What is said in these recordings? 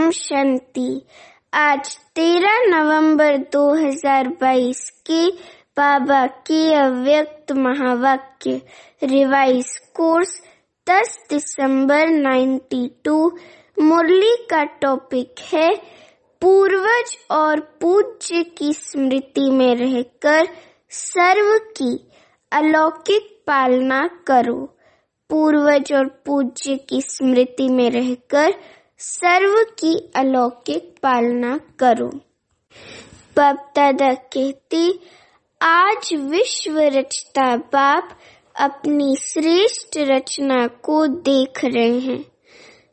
ओम शांति। आज 13 नवंबर 2022 के बाबा के अव्यक्त महावाक्य रिवाइज कोर्स 10 दिसंबर 92। मुरली का टॉपिक है पूर्वज और पूज्य की स्मृति में रहकर सर्व की अलौकिक पालना करो। पूर्वज और पूज्य की स्मृति में रहकर सर्व की अलौकिक पालना करो। बाप दादा कहते, आज विश्व रचता बाप अपनी श्रेष्ठ रचना को देख रहे हैं।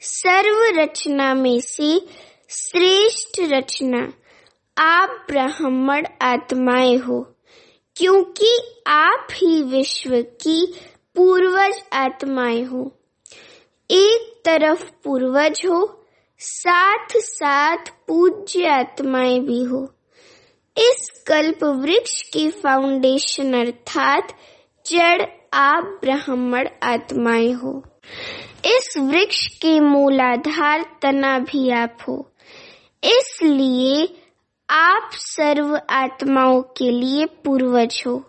सर्व रचना में से श्रेष्ठ रचना आप ब्राह्मण आत्माएं हो, क्योंकि आप ही विश्व की पूर्वज आत्माएं हो। एक तरफ पूर्वज हो, साथ साथ पूज्य आत्माएं भी हो। इस कल्प वृक्ष की फाउंडेशन अर्थात जड़ आप ब्राह्मण आत्माएं हो। इस वृक्ष के मूलाधार तना भी आप हो। इसलिए आप सर्व आत्माओं के लिए पूर्वज हो।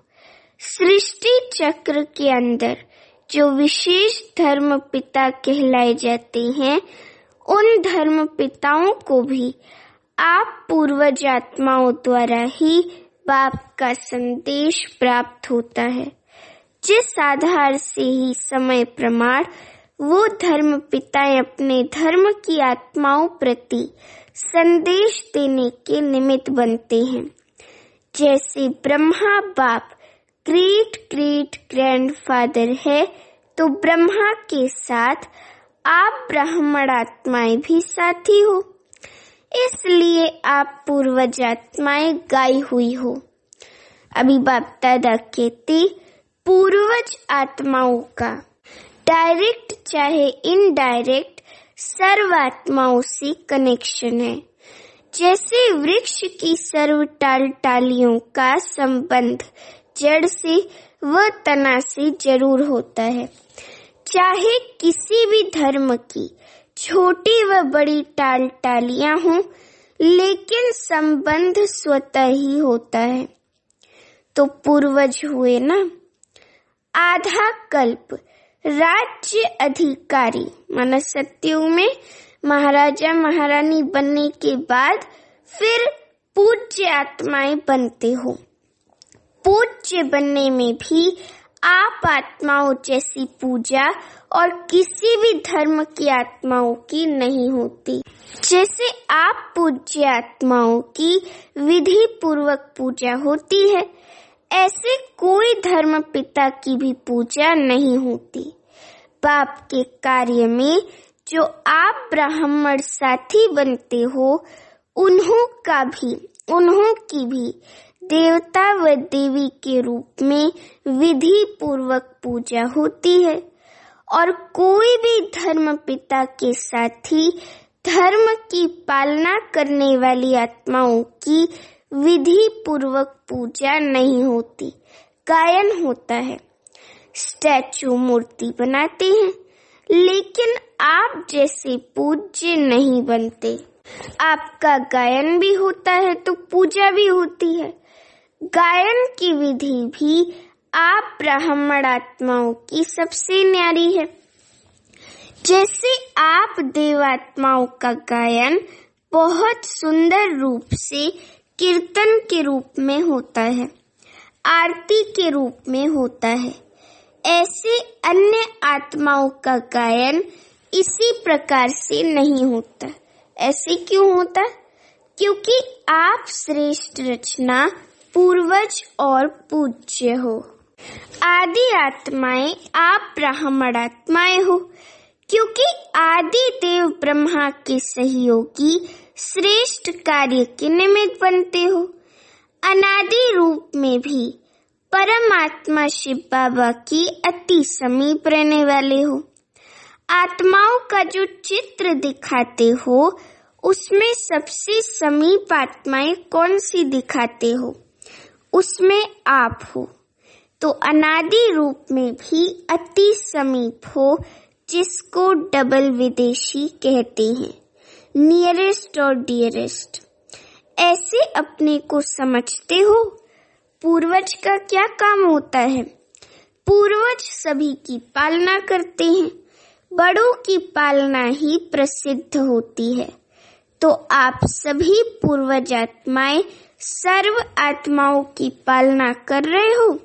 सृष्टि चक्र के अंदर जो विशेष धर्म पिता कहलाए जाते हैं, उन धर्म पिताओं को भी आप पूर्वज आत्माओं द्वारा ही बाप का संदेश प्राप्त होता है, जिस आधार से ही समय प्रमाण वो धर्म पिताएं अपने धर्म की आत्माओं प्रति संदेश देने के निमित्त बनते हैं। जैसे ब्रह्मा बाप ग्रेट ग्रेट ग्रैंडफादर है, तो ब्रह्मा के साथ आप ब्राह्मण आत्माएं भी साथी हो। इसलिए आप पूर्वज आत्माएं गाई हुई हो। अभी बाप दादा कहते, पूर्वज आत्माओं का डायरेक्ट चाहे इनडायरेक्ट सर्व आत्माओं से कनेक्शन है। जैसे वृक्ष की सर्व टालियों का संबंध जड़ से व तना से जरूर होता है। चाहे किसी भी धर्म की छोटी व बड़ी टालियां हों, लेकिन संबंध स्वतः ही होता है। तो पूर्वज हुए ना। आधा कल्प राज्य अधिकारी माना सत्युग में महाराजा महारानी बनने के बाद फिर पूज्य आत्माएं बनते हो। पूज्य बनने में भी आप आत्माओं जैसी पूजा और किसी भी धर्म की आत्माओं की नहीं होती। जैसे आप पूज्य आत्माओं की विधि पूर्वक पूजा होती है, ऐसे कोई धर्म पिता की भी पूजा नहीं होती। बाप के कार्य में जो आप ब्राह्मण साथी बनते हो, उन्हों की भी देवता व देवी के रूप में विधि पूर्वक पूजा होती है। और कोई भी धर्म पिता के साथी धर्म की पालना करने वाली आत्माओं की विधि पूर्वक पूजा नहीं होती, गायन होता है। स्टैचू मूर्ति बनाते हैं, लेकिन आप जैसे पूज्य नहीं बनते। आपका गायन भी होता है तो पूजा भी होती है। गायन की विधि भी आप ब्राह्मण आत्माओं की सबसे न्यारी है। जैसे आप देवात्माओं का गायन बहुत सुंदर रूप से कीर्तन के रूप में होता है, आरती के रूप में होता है, ऐसे अन्य आत्माओं का गायन इसी प्रकार से नहीं होता। ऐसे क्यों होता? क्योंकि आप श्रेष्ठ रचना पूर्वज और पूज्य हो। आदि आत्माएं आप ब्राह्मण आत्माएं हो, क्योंकि आदि देव ब्रह्मा के सहयोगी श्रेष्ठ कार्य के निमित्त बनते हो। अनादि रूप में भी परमात्मा शिव बाबा की अति समीप रहने वाले हो। आत्माओं का जो चित्र दिखाते हो, उसमें सबसे समीप आत्माएं कौन सी दिखाते हो? उसमें आप हो। तो अनादि रूप में भी अति समीप हो, जिसको डबल विदेशी कहते हैं। नियरेस्ट और डियरेस्ट। ऐसे अपने को समझते हो? पूर्वज का क्या काम होता है? पूर्वज सभी की पालना करते हैं। बड़ों की पालना ही प्रसिद्ध होती है। तो आप सभी पूर्वज आत्माएं सर्व आत्माओं की पालना कर रहे हो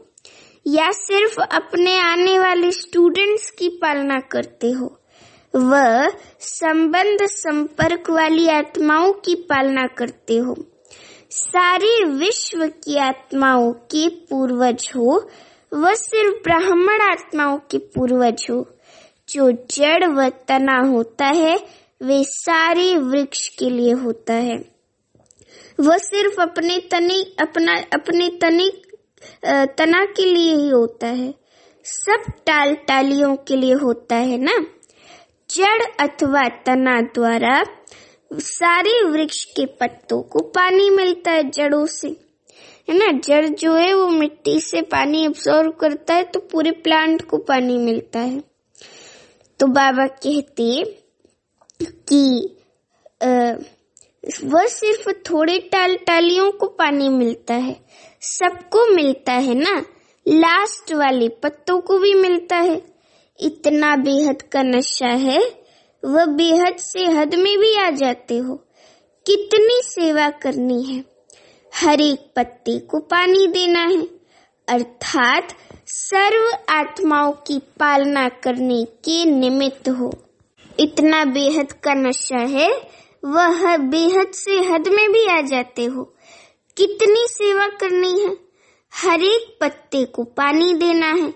या सिर्फ अपने आने वाले स्टूडेंट्स की पालना करते हो? वह संबंध संपर्क वाली आत्माओं की पालना करते हो। सारे विश्व की आत्माओं के पूर्वज हो, वह सिर्फ ब्राह्मण आत्माओं के पूर्वज हो। जो जड़ व तना होता है वे सारे वृक्ष के लिए होता है। वह सिर्फ अपने तना के लिए ही होता है। सब टाल टालियों के लिए होता है ना। जड़ अथवा तना द्वारा सारे वृक्ष के पत्तों को पानी मिलता है जड़ों से, है ना। जड़ जो है वो मिट्टी से पानी अब्सॉर्ब करता है तो पूरे प्लांट को पानी मिलता है। तो बाबा कहते कि वह सिर्फ थोड़े टालियों को पानी मिलता है, सबको मिलता है ना। लास्ट वाले पत्तों को भी मिलता है। इतना बेहद का नशा है, वह बेहद से हद में भी आ जाते हो। कितनी सेवा करनी है, हर एक पत्ते को पानी देना है, अर्थात सर्व आत्माओं की पालना करने के निमित्त हो। इतना बेहद का नशा है, वह बेहद से हद में भी आ जाते हो। कितनी सेवा करनी है, हर एक पत्ते को पानी देना है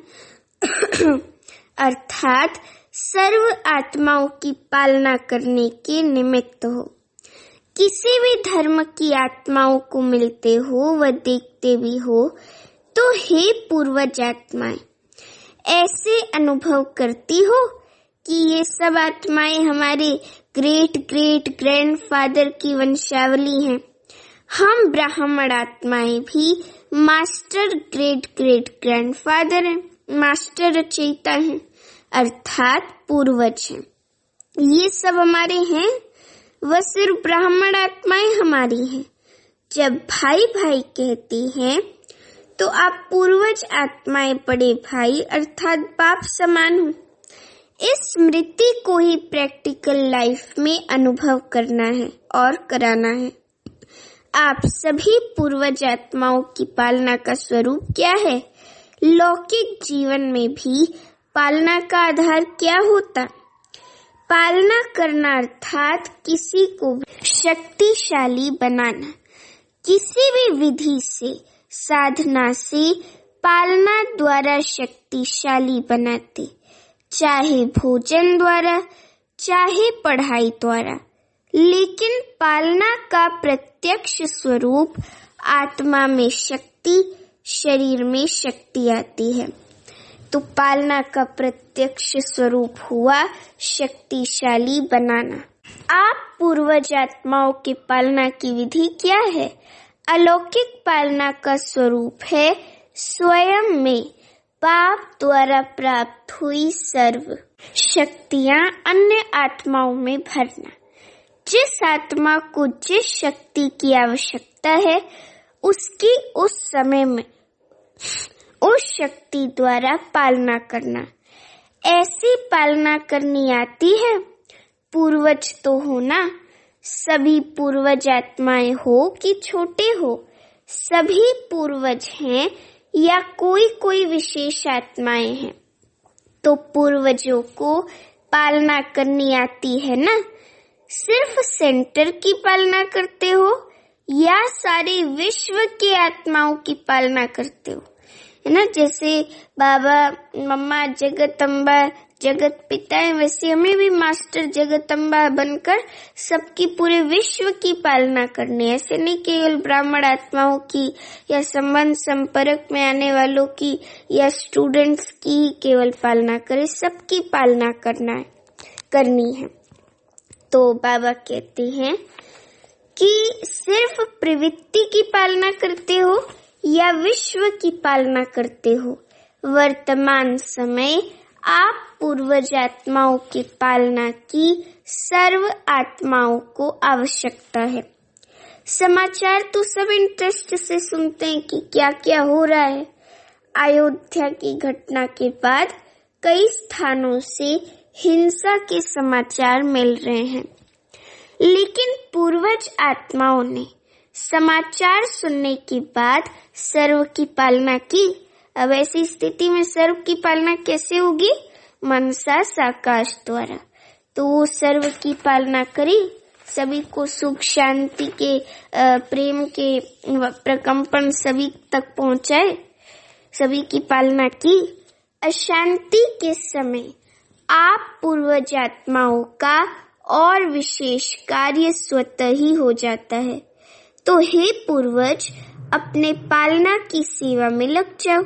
अर्थात सर्व आत्माओं की पालना करने के निमित्त हो। किसी भी धर्म की आत्माओं को मिलते हो व देखते भी हो तो हे पूर्वज आत्माएं, ऐसे अनुभव करती हो कि ये सब आत्माएं हमारे ग्रेट ग्रेट ग्रैंडफादर की वंशावली हैं। हम ब्राह्मण आत्माएं भी मास्टर ग्रेट ग्रेट ग्रैंडफादर हैं, मास्टर रचयिता हैं, अर्थात पूर्वज हैं। ये सब हमारे हैं, वह सिर्फ ब्राह्मण आत्माएं हमारी हैं। जब भाई भाई कहते हैं तो आप पूर्वज आत्माएं बड़े भाई अर्थात बाप समान हो। इस स्मृति को ही प्रैक्टिकल लाइफ में अनुभव करना है और कराना है। आप सभी पूर्वज आत्माओं की पालना का स्वरूप क्या है? लौकिक जीवन में भी पालना का आधार क्या होता? पालना करना अर्थात किसी को शक्तिशाली बनाना। किसी भी विधि से, साधना से पालना द्वारा शक्तिशाली बनाते, चाहे भोजन द्वारा, चाहे पढ़ाई द्वारा। लेकिन पालना का प्रत्यक्ष स्वरूप आत्मा में शक्ति, शरीर में शक्ति आती है। तो पालना का प्रत्यक्ष स्वरूप हुआ शक्तिशाली बनाना। आप पूर्वज आत्माओं की पालना की विधि क्या है? अलौकिक पालना का स्वरूप है स्वयं में बाप द्वारा प्राप्त हुई सर्व शक्तियां अन्य आत्माओं में भरना। जिस आत्मा को जिस शक्ति की आवश्यकता है उसकी उस समय में उस शक्ति द्वारा पालना करना। ऐसी पालना करनी आती है? पूर्वज तो हो ना। सभी पूर्वज आत्माएं हो कि छोटे हो, सभी पूर्वज हैं या कोई कोई विशेष आत्माएं हैं। तो पूर्वजों को पालना करनी आती है ना। सिर्फ सेंटर की पालना करते हो या सारे विश्व के आत्माओं की पालना करते हो, है ना। जैसे बाबा मम्मा जगदम्बा जगत पिता है, वैसे हमें भी मास्टर जगदम्बा बनकर सबकी पूरे विश्व की पालना करनी है। ऐसे नहीं केवल ब्राह्मण आत्माओं की या संबंध संपर्क में आने वालों की या स्टूडेंट्स की ही केवल पालना करें, सबकी पालना करनी है। तो बाबा कहते हैं कि सिर्फ प्रवृत्ति की पालना करते हो या विश्व की पालना करते हो? वर्तमान समय आप पूर्वज आत्माओं की पालना की सर्व आत्माओं को आवश्यकता है। समाचार तो सब इंटरेस्ट से सुनते हैं कि क्या क्या हो रहा है। अयोध्या की घटना के बाद कई स्थानों से हिंसा के समाचार मिल रहे हैं, लेकिन पूर्वज आत्माओं ने समाचार सुनने के बाद सर्व की पालना की। अब ऐसी स्थिति में सर्व की पालना कैसे होगी? मनसा साकाश द्वारा। तो वो सर्व की पालना करी, सभी को सुख शांति के प्रेम के प्रकंपन सभी तक पहुंचाए, सभी की पालना की। अशांति के समय आप पूर्वज आत्माओं का और विशेष कार्य स्वतः ही हो जाता है। तो हे पूर्वज, अपने पालना की सेवा में लग जाओ।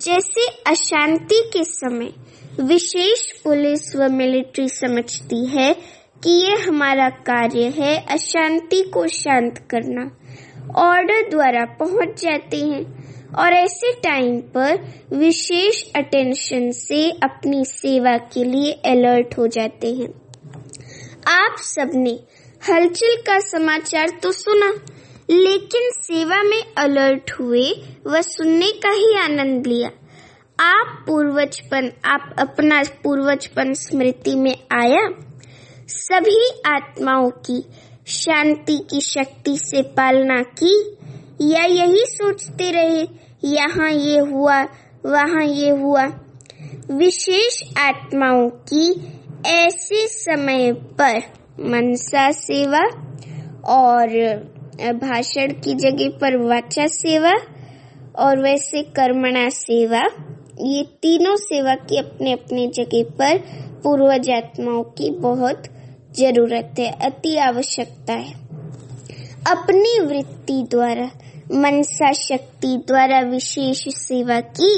जैसे अशांति के समय विशेष पुलिस व मिलिट्री समझती है कि ये हमारा कार्य है अशांति को शांत करना, ऑर्डर द्वारा पहुंच जाते हैं और ऐसे टाइम पर विशेष अटेंशन से अपनी सेवा के लिए अलर्ट हो जाते हैं। आप सबने हलचल का समाचार तो सुना, लेकिन सेवा में अलर्ट हुए व सुनने का ही आनंद लिया। आप अपना पूर्वजपन स्मृति में आया। सभी आत्माओं की शांति की शक्ति से पालना की, या यही सोचते रहे यहाँ ये हुआ वहाँ ये हुआ। विशेष आत्माओं की ऐसे समय पर मनसा सेवा और भाषण की जगह पर वाचा सेवा और वैसे कर्मणा सेवा, ये तीनों सेवा की अपने अपने जगह पर पूर्वज आत्माओं की बहुत जरूरत है, अति आवश्यकता है। अपनी वृत्ति द्वारा मनसा शक्ति द्वारा विशेष सेवा की,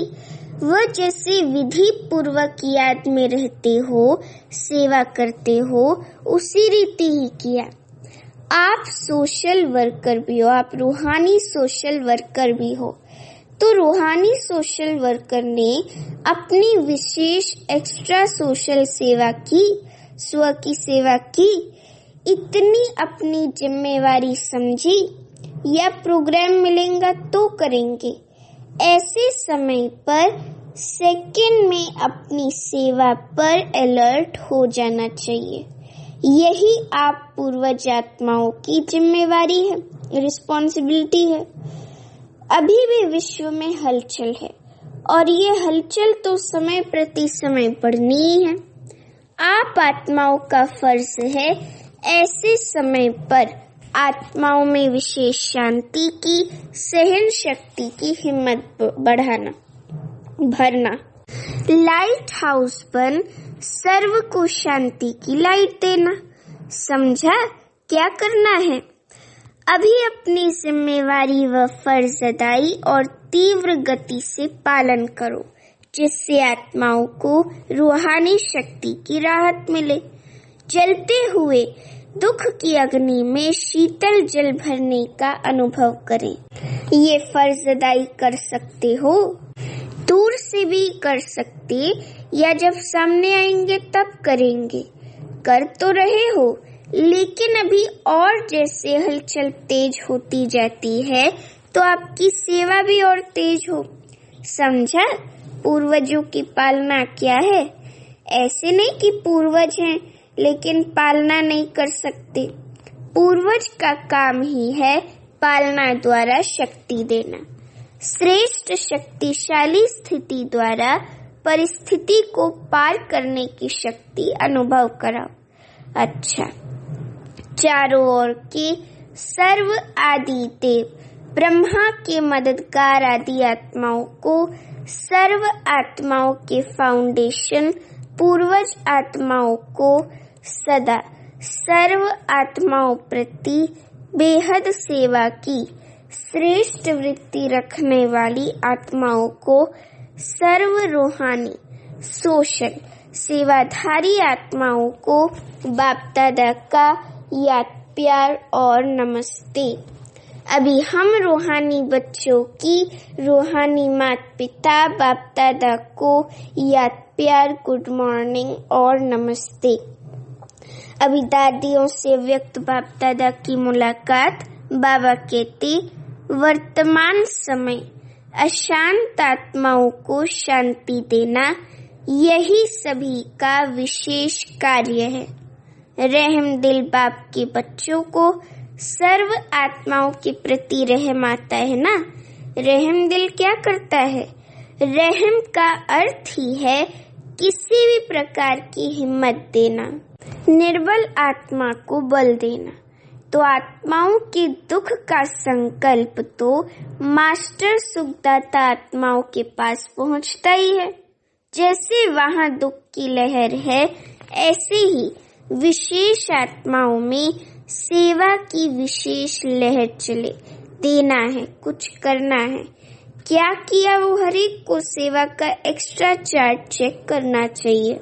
वह जैसे विधि पूर्वक याद में रहते हो, सेवा करते हो, उसी रीति ही किया। आप सोशल वर्कर भी हो, आप रूहानी सोशल वर्कर भी हो। तो रूहानी सोशल वर्कर ने अपनी विशेष एक्स्ट्रा सोशल सेवा की, स्व की सेवा की, इतनी अपनी जिम्मेवारी समझी, या प्रोग्राम मिलेगा तो करेंगे। ऐसे समय पर सेकंड में अपनी सेवा पर अलर्ट हो जाना चाहिए। यही आप पूर्वज आत्माओं की जिम्मेवारी है, रिस्पॉन्सिबिलिटी है। अभी भी विश्व में हलचल है और ये हलचल तो समय प्रति समय बढ़नी ही है। आप आत्माओं का फर्ज है ऐसे समय पर आत्माओं में विशेष शांति की, सहन शक्ति की हिम्मत बढ़ाना, भरना। लाइट हाउस बन सर्व को शांति की लाइट देना। समझा क्या करना है? अभी अपनी जिम्मेवारी व फर्ज अदाई और तीव्र गति से पालन करो, जिससे आत्माओं को रूहानी शक्ति की राहत मिले। जलते हुए दुख की अग्नि में शीतल जल भरने का अनुभव करें। ये फर्ज अदाई कर सकते हो, दूर से भी कर सकते, या जब सामने आएंगे तब करेंगे। कर तो रहे हो, लेकिन अभी और जैसे हलचल तेज होती जाती है तो आपकी सेवा भी और तेज हो। समझा पूर्वजों की पालना क्या है? ऐसे नहीं कि पूर्वज हैं लेकिन पालना नहीं कर सकते। पूर्वज का काम ही है पालना द्वारा शक्ति देना। श्रेष्ठ शक्तिशाली स्थिति द्वारा परिस्थिति को पार करने की शक्ति अनुभव कराओ। अच्छा, चारों ओर के सर्व आदि देव ब्रह्मा के मददगार आदि आत्माओं को, सर्व आत्माओं के फाउंडेशन पूर्वज आत्माओं को सदा सर्व आत्माओं प्रति बेहद सेवा की श्रेष्ठ वृत्ति रखने वाली आत्माओं को, सर्व रूहानी सोशल सेवाधारी आत्माओं को बाप दादा का याद, प्यार और नमस्ते। अभी हम रूहानी बच्चों की रूहानी माता पिता बाप दादा को याद प्यार गुड मॉर्निंग और नमस्ते। अभी दादियों से व्यक्त बाप दादा की मुलाकात। बाबा कहते, वर्तमान समय अशांत आत्माओं को शांति देना यही सभी का विशेष कार्य है। रहम दिल बाप के बच्चों को सर्व आत्माओं के प्रति रहम आता है ना। रहम दिल क्या करता है? रहम का अर्थ ही है किसी भी प्रकार की हिम्मत देना, निर्बल आत्मा को बल देना। तो आत्माओं के दुख का संकल्प तो मास्टर सुखदाता आत्माओं के पास पहुंचता ही है। जैसे वहां दुख की लहर है, ऐसे ही विशेष आत्माओं में सेवा की विशेष लहर चले। देना है, कुछ करना है। क्या किया वो हर एक को सेवा का एक्स्ट्रा चार्ज चेक करना चाहिए।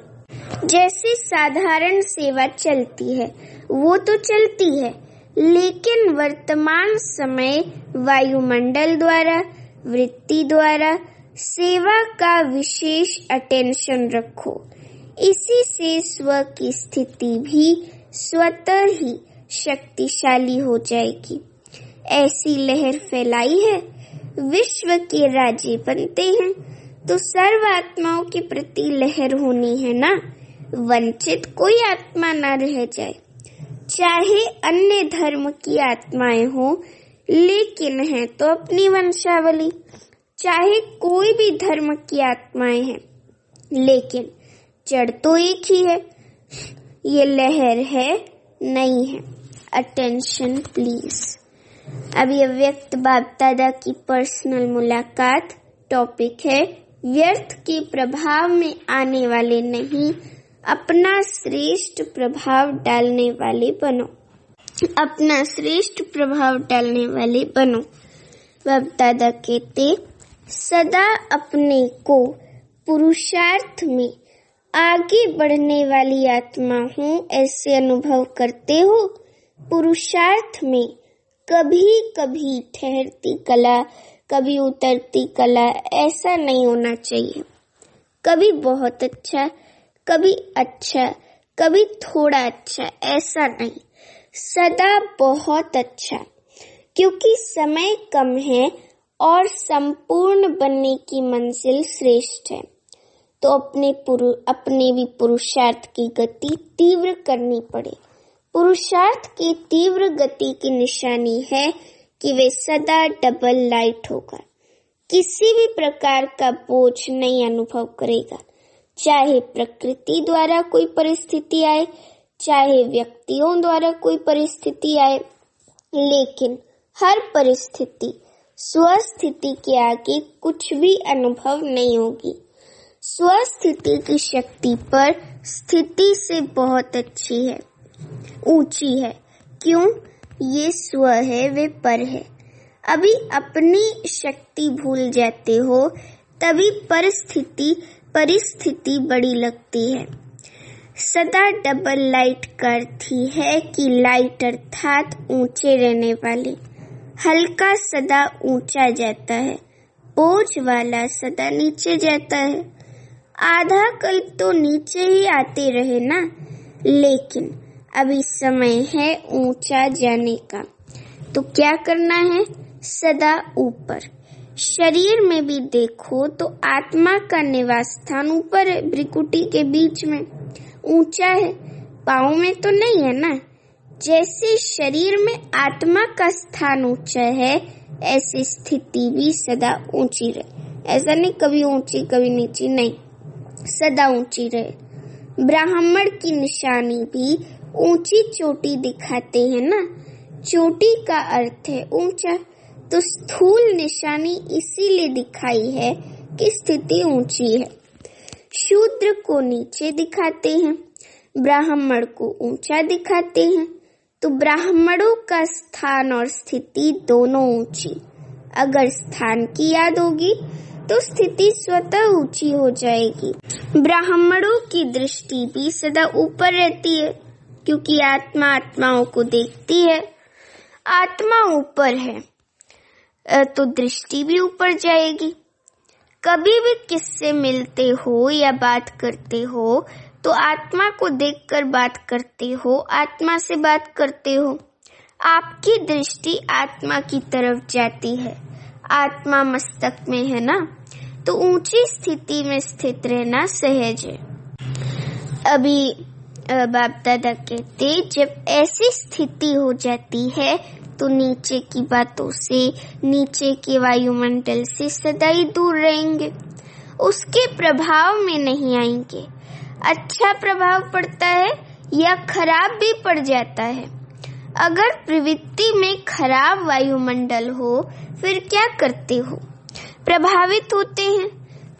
जैसे साधारण सेवा चलती है वो तो चलती है, लेकिन वर्तमान समय वायुमंडल द्वारा वृत्ति द्वारा सेवा का विशेष अटेंशन रखो। इसी से स्व की स्थिति भी स्वतः ही शक्तिशाली हो जाएगी। ऐसी लहर फैलाई है, विश्व के राजे बनते हैं, तो सर्व आत्माओं के प्रति लहर होनी है ना। वंचित कोई आत्मा न रह जाए, चाहे अन्य धर्म की आत्माएं हो, लेकिन है तो अपनी वंशावली। चाहे कोई भी धर्म की आत्माएं हैं, लेकिन जड़ तो एक ही है। ये लहर है नहीं है। Attention please. अभी अव्यक्त बाप दादा की पर्सनल मुलाकात। टॉपिक है व्यर्थ के प्रभाव में आने वाले नहीं, अपना श्रेष्ठ प्रभाव डालने वाले बनो। अपना श्रेष्ठ प्रभाव डालने वाले बनो। बाप दादा कहते, सदा अपने को पुरुषार्थ में आगे बढ़ने वाली आत्मा हूँ ऐसे अनुभव करते हो। पुरुषार्थ में कभी कभी ठहरती कला, कभी उतरती कला, ऐसा नहीं होना चाहिए। कभी बहुत अच्छा, कभी अच्छा, कभी थोड़ा अच्छा, ऐसा नहीं। सदा बहुत अच्छा, क्योंकि समय कम है और संपूर्ण बनने की मंजिल श्रेष्ठ है। तो अपने भी पुरुषार्थ की गति तीव्र करनी पड़े। पुरुषार्थ की तीव्र गति की निशानी है कि वे सदा डबल लाइट होगा। किसी भी प्रकार का बोझ नहीं अनुभव करेगा, चाहे प्रकृति द्वारा कोई परिस्थिति आए, चाहे व्यक्तियों द्वारा कोई परिस्थिति आए, लेकिन हर परिस्थिति स्वस्थिति के आगे कुछ भी अनुभव नहीं होगी। स्वस्थिति की शक्ति पर स्थिति से बहुत अच्छी है, ऊंची है। क्यों? ये स्व है, वे पर है। अभी अपनी शक्ति भूल जाते हो, तभी परिस्थिति बड़ी लगती है। सदा डबल लाइट का अर्थ ही है कि लाइट अर्थात ऊंचे रहने वाले। हल्का सदा ऊंचा जाता है, बोझ वाला सदा नीचे जाता है। आधा कल्प तो नीचे ही आते रहे ना, लेकिन अभी समय है ऊंचा जाने का। तो क्या करना है? सदा ऊपर। शरीर में भी देखो तो आत्मा का निवास स्थान ऊपर है, भ्रिकुटी के बीच में ऊंचा है, पाँव में तो नहीं है ना। जैसे शरीर में आत्मा का स्थान ऊंचा है, ऐसी स्थिति भी सदा ऊंची रहे। ऐसा नहीं कभी ऊंची कभी नीची, नहीं, सदा ऊंची रहे। ब्राह्मण की निशानी भी ऊंची चोटी दिखाते हैं ना। चोटी का अर्थ है ऊंचा, तो स्थूल निशानी इसीलिए दिखाई है कि स्थिति ऊंची है। शूद्र को नीचे दिखाते हैं, ब्राह्मण को ऊंचा दिखाते हैं। तो ब्राह्मणों का स्थान और स्थिति दोनों ऊंची। अगर स्थान की याद होगी तो स्थिति स्वतः ऊंची हो जाएगी। ब्राह्मणों की दृष्टि भी सदा ऊपर रहती है, क्योंकि आत्मा आत्माओं को देखती है। आत्मा ऊपर है तो दृष्टि भी ऊपर जाएगी। कभी भी किससे मिलते हो या बात करते हो तो आत्मा को देखकर बात करते हो, आत्मा से बात करते हो। आपकी दृष्टि आत्मा की तरफ जाती है। आत्मा मस्तक में है ना, तो ऊंची स्थिति में स्थित रहना सहज है। अभी बाप दादा कहते जब ऐसी स्थिति हो जाती है तो नीचे की बातों से, नीचे के वायुमंडल से सदा ही दूर रहेंगे, उसके प्रभाव में नहीं आएंगे। अच्छा प्रभाव पड़ता है या खराब भी पड़ जाता है। अगर प्रवृत्ति में खराब वायुमंडल हो फिर क्या करते हो? प्रभावित होते हैं।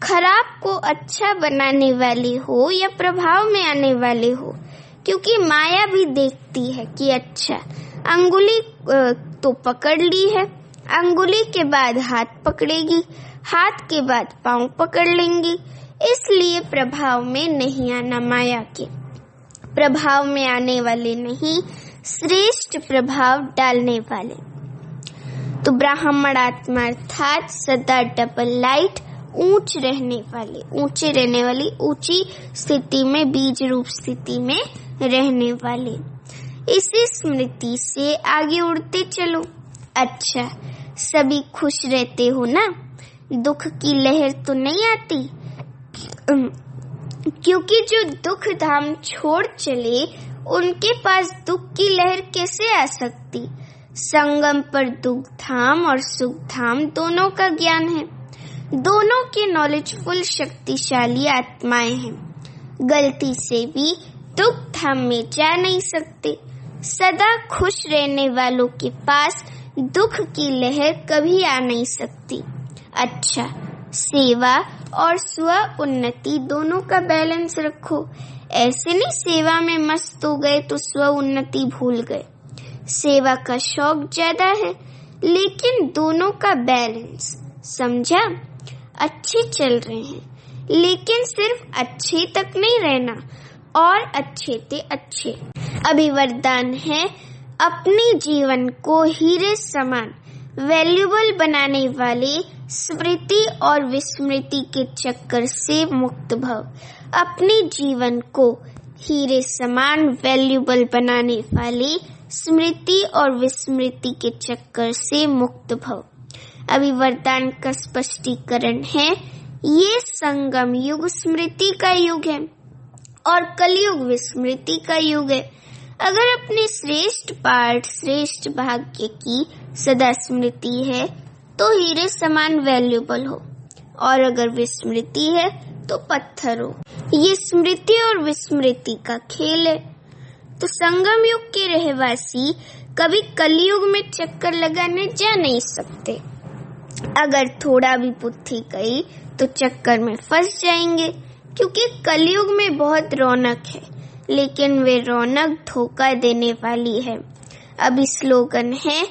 खराब को अच्छा बनाने वाले हो या प्रभाव में आने वाले हो, क्योंकि माया भी देखती है कि अच्छा अंगुली तो पकड़ ली है, अंगुली के बाद हाथ पकड़ेगी, हाथ के बाद पांव पकड़ लेंगी। इसलिए प्रभाव में नहीं आना, माया के प्रभाव में आने वाले नहीं, श्रेष्ठ प्रभाव डालने वाले। तो ब्राह्मण आत्मा अर्थात सदा डबल लाइट, ऊंच रहने वाले, ऊंचे रहने वाली, ऊंची स्थिति में, बीज रूप स्थिति में रहने वाले। इसी स्मृति से आगे उड़ते चलो। अच्छा, सभी खुश रहते हो ना, दुख की लहर तो नहीं आती, क्योंकि जो दुख धाम छोड़ चले उनके पास दुख की लहर कैसे आ सकती? संगम पर दुख धाम और सुख धाम दोनों का ज्ञान है, दोनों के नॉलेजफुल शक्तिशाली आत्माएं हैं। गलती से भी दुख धाम में जा नहीं सकते। सदा खुश रहने वालों के पास दुख की लहर कभी आ नहीं सकती। अच्छा, सेवा और स्व उन्नति दोनों का बैलेंस रखो। ऐसे नहीं सेवा में मस्त हो गए तो स्व उन्नति भूल गए। सेवा का शौक ज्यादा है, लेकिन दोनों का बैलेंस समझा। अच्छे चल रहे हैं, लेकिन सिर्फ अच्छे तक नहीं रहना, और अच्छे ते अच्छे। अभी वरदान है, अपने जीवन को हीरे समान वैल्यूबल बनाने वाले स्मृति और विस्मृति के चक्कर से मुक्त भव। अपने जीवन को हीरे समान वैल्यूबल बनाने वाले स्मृति और विस्मृति के चक्कर से मुक्त भव। अभी वरदान का स्पष्टीकरण है, ये संगम युग स्मृति का युग है और कलयुग विस्मृति का युग है। अगर अपने श्रेष्ठ पाठ, श्रेष्ठ भाग्य की सदा स्मृति है तो हीरे समान वैल्यूबल हो, और अगर विस्मृति है तो पत्थर हो। ये स्मृति और विस्मृति का खेल है। तो संगम युग के रहवासी कभी कलयुग में चक्कर लगाने जा नहीं सकते। अगर थोड़ा भी बुद्धि गई तो चक्कर में फंस जाएंगे, क्योंकि कलयुग में बहुत रौनक है, लेकिन वे रौनक धोखा देने वाली है। अभी स्लोगन है,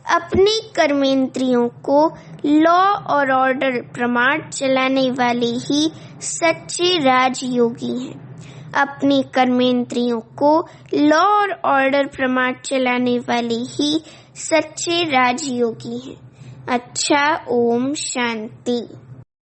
अपनी कर्मेंद्रियों को लॉ और ऑर्डर प्रमाण चलाने वाले ही सच्चे राजयोगी हैं। अपनी कर्मेंद्रियों को लॉ और ऑर्डर प्रमाण चलाने वाले ही सच्चे राजयोगी हैं। अच्छा, ओम शांति।